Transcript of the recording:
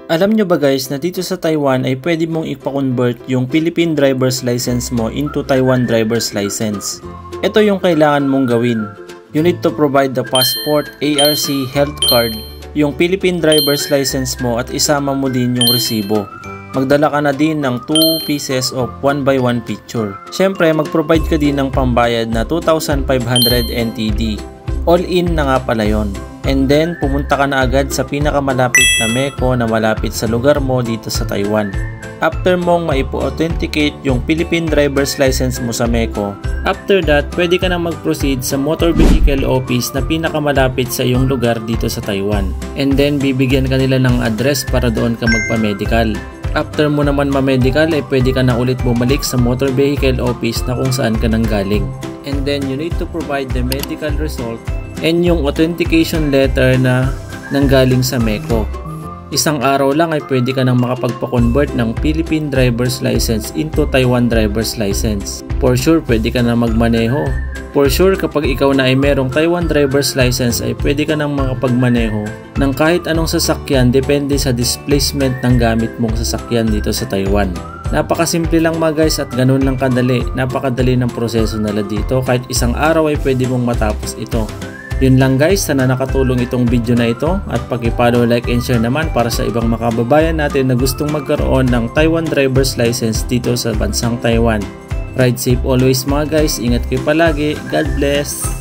Alam nyo ba guys na dito sa Taiwan ay pwede mong ipa-convert yung Philippine driver's license mo into Taiwan driver's license. Ito yung kailangan mong gawin. You need to provide the passport, ARC, health card, yung Philippine driver's license mo at isama mo din yung resibo. Magdala ka na din ng 2 pieces of 1x1 picture. Syempre mag-provide ka din ng pambayad na 2,500 NTD. All in na nga pala yon. And then, pumunta ka na agad sa pinakamalapit na MECO na malapit sa lugar mo dito sa Taiwan. After mong maipo-authenticate yung Philippine driver's license mo sa MECO, after that, pwede ka na mag-proceed sa motor vehicle office na pinakamalapit sa iyong lugar dito sa Taiwan. And then, bibigyan ka nila ng address para doon ka magpa-medical. After mo naman ma-medical, ay pwede ka na ulit bumalik sa motor vehicle office na kung saan ka nang galing. And then, you need to provide the medical result and yung authentication letter na nanggaling sa MECO. Isang araw lang ay pwede ka nang makapagpa-convert ng Philippine driver's license into Taiwan driver's license. For sure, pwede ka na magmaneho. For sure, kapag ikaw na ay merong Taiwan driver's license ay pwede ka nang makapagmaneho ng kahit anong sasakyan depende sa displacement ng gamit mong sasakyan dito sa Taiwan. Napakasimple lang mga guys at ganun lang kadali. Napakadali ng proseso nila dito. Kahit isang araw ay pwede mong matapos ito. Yun lang guys, sana nakatulong itong video na ito at paki-follow, like and share naman para sa ibang makababayan natin na gustong magkaroon ng Taiwan driver's license dito sa bansang Taiwan. Ride safe always mga guys, ingat kayo palagi, God bless!